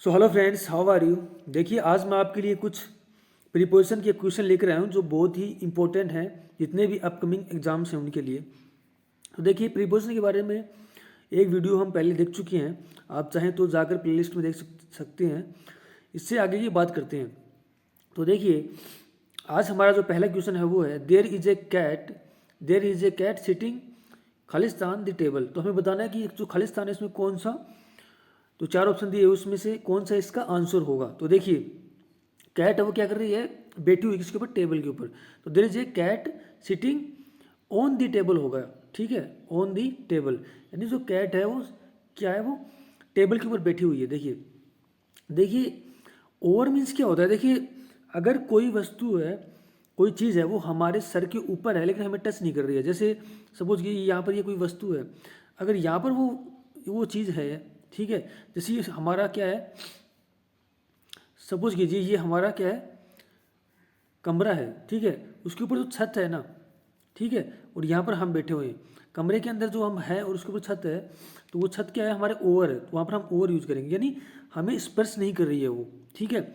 So hello friends, how are you. देखिए, आज मैं आपके लिए कुछ प्रिपोजिशन के क्वेश्चन लेकर आया हूँ जो बहुत ही इंपॉर्टेंट हैं जितने भी अपकमिंग एग्जाम्स हैं उनके लिए। तो देखिए, प्रिपोजिशन के बारे में एक वीडियो हम पहले देख चुके हैं। आप चाहें तो जाकर प्लेलिस्ट में देख सकते हैं। इससे आगे की बात करते हैं। तो देखिए, आज हमारा जो पहला क्वेश्चन है वो है there is a cat sitting खालिस्तान द टेबल। तो हमें बताना है कि जो खालिस्तान है इसमें कौन सा, तो चार ऑप्शन दिए उसमें से कौन सा इसका आंसर होगा। तो देखिए, कैट है वो क्या कर रही है, बैठी हुई किसके ऊपर, टेबल के ऊपर। तो there is a cat sitting on the table होगा। ठीक है, ऑन द टेबल यानी जो कैट है वो क्या है, वो टेबल के ऊपर बैठी हुई है। देखिए देखिए, ओवर मीन्स क्या होता है। देखिए, अगर कोई वस्तु है, कोई चीज़ है, वो हमारे सर के ऊपर है लेकिन हमें टच नहीं कर रही है। जैसे सपोज कि यहाँ पर ये कोई वस्तु है, अगर यहाँ पर वो चीज़ है, ठीक है। जैसे ये हमारा क्या है, सपोज कीजिए ये हमारा क्या है, कमरा है, ठीक है। उसके ऊपर जो छत है ना, ठीक है, और यहाँ पर हम बैठे हुए हैं। कमरे के अंदर जो हम हैं और उसके ऊपर छत है, तो वो छत क्या है, हमारे ओवर है, तो वहाँ पर हम ओवर यूज करेंगे, यानी हमें स्पर्श नहीं कर रही है वो। ठीक है,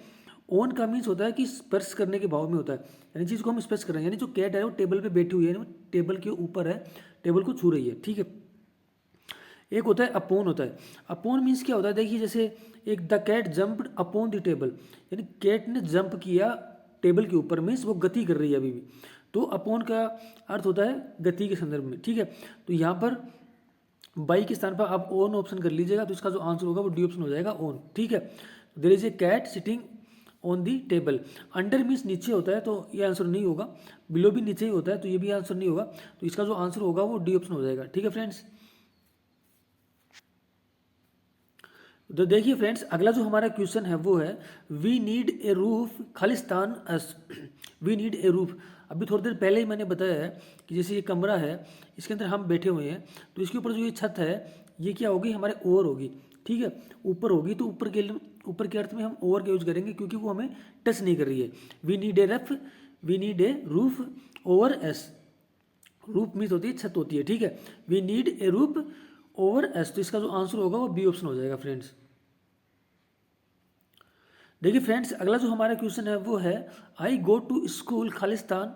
ओन का मीन्स होता है कि स्पर्श करने के भाव में होता है, यानी चीज़ को हम स्पर्श कर रहे हैं। यानी जो कैट है वो टेबल पे बैठी हुई है, यानी वो टेबल के ऊपर है, टेबल को छू रही है। ठीक है, एक होता है अपोन होता है। अपोन मीन्स क्या होता है, देखिए जैसे एक the cat jumped upon the table, यानी कैट ने जंप किया टेबल के ऊपर, मीन्स वो गति कर रही है अभी भी। तो अपॉन का अर्थ होता है गति के संदर्भ में। ठीक है, तो यहाँ पर बाई के स्थान पर आप ऑन ऑप्शन कर लीजिएगा, तो इसका जो आंसर होगा वो डी ऑप्शन हो जाएगा, ऑन। ठीक है, there is a cat sitting on the table. Under means नीचे होता है, तो ये आंसर नहीं होगा। बिलो भी नीचे ही होता है, तो ये भी आंसर नहीं होगा। तो इसका जो आंसर होगा वो डी ऑप्शन हो जाएगा। ठीक है फ्रेंड्स, तो देखिए फ्रेंड्स, अगला जो हमारा क्वेश्चन है वो है वी नीड ए रूफ खालिस्तान us. We need a roof. अभी थोड़ी देर पहले ही मैंने बताया है कि जैसे ये कमरा है, इसके अंदर हम बैठे हुए हैं, तो इसके ऊपर जो ये छत है ये क्या होगी, हमारे ओवर होगी। ठीक है, ऊपर होगी, तो ऊपर के अर्थ में हम ओवर का यूज करेंगे क्योंकि वो हमें टच नहीं कर रही है। We need a rough, we need a roof over us. Roof means होती है छत होती है। ठीक है, we need a roof over us. तो इसका जो आंसर होगा वो बी ऑप्शन हो जाएगा फ्रेंड्स। देखिए फ्रेंड्स, अगला जो हमारा क्वेश्चन है वो है आई गो टू स्कूल खालिस्तान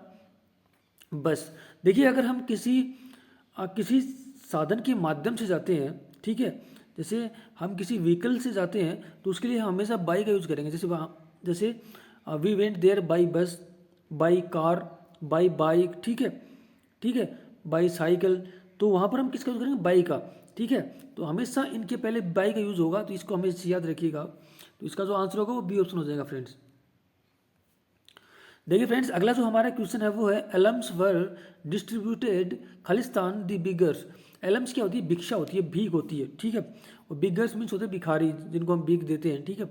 बस। देखिए, अगर हम किसी साधन के माध्यम से जाते हैं, ठीक है, जैसे हम किसी व्हीकल से जाते हैं, तो उसके लिए हम हमेशा बाई का यूज करेंगे। जैसे we went there by bus, by car, by bike. ठीक है, ठीक है, बाई साइकिल। तो वहाँ पर हम किसका यूज करेंगे, बाई का। ठीक है, तो हमेशा इनके पहले बाई का यूज होगा, तो इसको हमेशा याद रखिएगा। तो इसका जो आंसर होगा वो बी ऑप्शन हो जाएगा फ्रेंड्स। देखिए फ्रेंड्स, अगला जो हमारा क्वेश्चन है वो है Elms were distributed Khalistan the beggars. Elms क्या होती है, भिक्षा होती है, भीख होती है। ठीक है, और बिगर्स मीन्स होते हैं भिखारी, जिनको हम भीख देते हैं। ठीक है,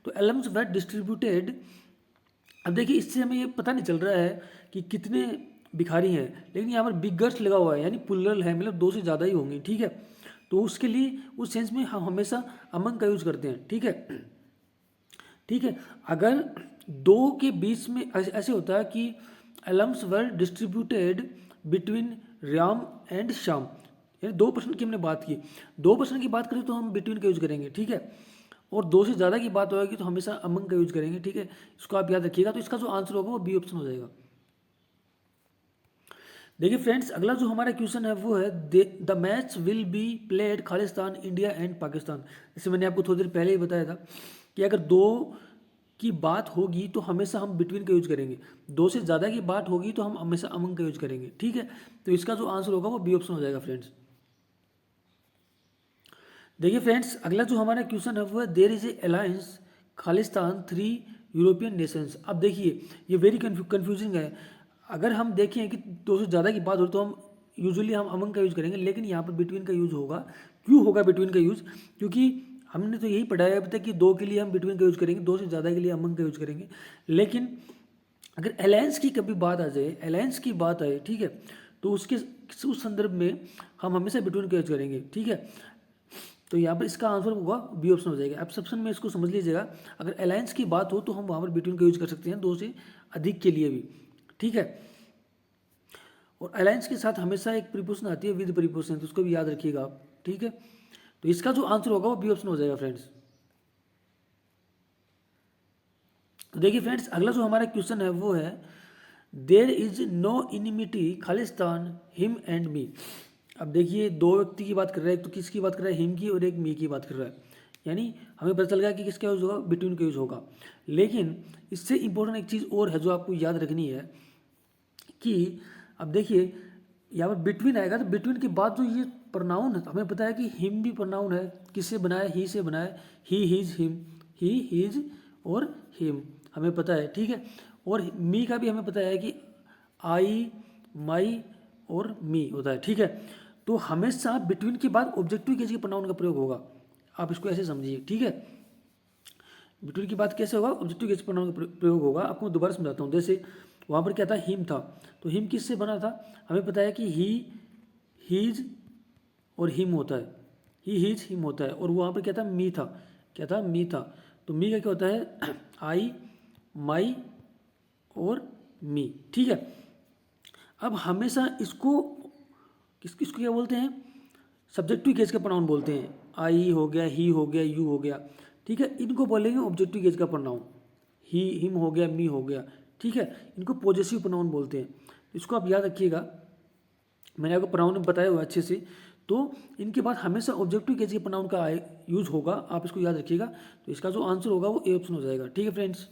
तो एलम्स वर डिस्ट्रीब्यूटेड। अब देखिए, इससे हमें ये पता नहीं चल रहा है कि कितने भिखारी हैं, लेकिन यहाँ पर बिगर्स लगा हुआ है, यानी पुल्लल है, मतलब दो से ज़्यादा ही होंगे। ठीक है, तो उसके लिए उस सेंस में हम हमेशा अमंग का यूज करते हैं। ठीक है, ठीक है, अगर दो के बीच में ऐसे होता है कि Elms were distributed between Ram and Shyam, यानी दो पर्सन की हमने बात की। दो पर्सन की बात करें तो हम बिटवीन का यूज करेंगे। ठीक है, और दो से ज़्यादा की बात होगी तो हमेशा अमंग का यूज करेंगे। ठीक है, इसको आप याद रखिएगा। तो इसका जो आंसर होगा वो बी ऑप्शन हो जाएगा। देखिए फ्रेंड्स, अगला जो हमारा क्वेश्चन है वो है the match will be played Khalistan India and Pakistan. जैसे मैंने आपको थोड़ी देर पहले ही बताया था कि अगर दो की बात होगी तो हमेशा हम बिटवीन का यूज करेंगे, दो से ज़्यादा की बात होगी तो हम हमेशा अमंग का यूज करेंगे। ठीक है, तो इसका जो आंसर होगा वो बी ऑप्शन हो जाएगा फ्रेंड्स। देखिए फ्रेंड्स, अगला जो हमारा क्वेश्चन है वो है देयर इज ए अलायंस खालिस्तान थ्री यूरोपियन नेशंस। अब देखिए, ये वेरी कन्फ्यूजिंग है। अगर हम देखें कि दो से ज़्यादा की बात हो तो हम यूजुअली हम अमंग का यूज करेंगे, लेकिन यहाँ पर बिटवीन का यूज होगा। क्यों होगा बिटवीन का यूज, क्योंकि हमने तो यही पढ़ा है अब तक कि दो के लिए हम बिटवीन का यूज करेंगे, दो से ज़्यादा के लिए अमंग का यूज करेंगे। लेकिन अगर अलायंस की कभी बात आ जाए, अलायंस की बात आए, ठीक है, तो उस संदर्भ में हम हमेशा बिटवीन का यूज करेंगे। ठीक है, तो यहाँ पर इसका आंसर होगा बी ऑप्शन हो जाएगा। अब ऑप्शन में इसको समझ लीजिएगा, अगर अलायंस की बात हो तो हम वहाँ पर बिटवीन का यूज कर सकते हैं, दो से अधिक के लिए भी। ठीक है, और अलायंस के साथ हमेशा एक प्रीपोजिशन आती है विद प्रीपोजिशन, तो उसको भी याद रखिएगा आप। ठीक है, तो इसका जो आंसर होगा वो बी ऑप्शन हो जाएगा फ्रेंड्स। तो देखिए फ्रेंड्स, अगला जो हमारा क्वेश्चन है वो है there is no enmity Khalistan him and me. अब देखिए दो व्यक्ति की बात कर रहा है, एक तो किसकी बात कर रहा है, हिम की, और एक मी की बात कर रहा है। यानी हमें पता चल गया कि किसका यूज़ होगा, बिटवीन का यूज़ होगा। लेकिन इससे इंपॉर्टेंट एक चीज़ और है जो आपको याद रखनी है कि अब देखिए यहाँ पर बिटवीन आएगा, तो बिटवीन के बाद जो ये प्रोनाउन है, हमें पता है कि हिम भी प्रोनाउन है, किससे बना है, ही से बना है, ही हिज हिम, ही हिज और हिम, हमें पता है, ठीक है। और मी का भी हमें पता है कि आई, माई और मी होता है, ठीक है। तो हमेशा बिटवीन के बाद ऑब्जेक्टिव केस के प्रोनाउन का प्रयोग होगा, आप इसको ऐसे समझिए, ठीक है। बिटवीन की बात कैसे होगा, ऑब्जेक्टिव केस प्रोनाउन का प्रयोग होगा। आपको मैं दोबारा समझाता हूँ। जैसे वहाँ पर क्या था, हिम था, तो हिम किससे बना था, हमें पता है कि ही, हीज और हिम होता है, ही हीज हिम होता है। और वहाँ पर क्या था, मी था, क्या था, मी था। तो मी का क्या होता है, आई, माई और मी, ठीक है। अब हमेशा इसको किसको क्या बोलते हैं, सब्जेक्टिव केस का प्रोनाउन बोलते हैं। आई हो गया, ही हो गया, यू हो गया, ठीक है। इनको बोलेंगे ऑब्जेक्टिव केस का प्रोनाउन। ही, हिम हो गया, मी हो गया, ठीक है। इनको पॉजेसिव प्रोनाउन बोलते हैं। इसको आप याद रखिएगा, मैंने आपको प्रोनाउन बताया हुआ अच्छे से। तो इनके बाद हमेशा ऑब्जेक्टिव केस के प्रोनाउन का यूज होगा, आप इसको याद रखिएगा। तो इसका जो आंसर होगा वो ए ऑप्शन हो जाएगा, ठीक है फ्रेंड्स।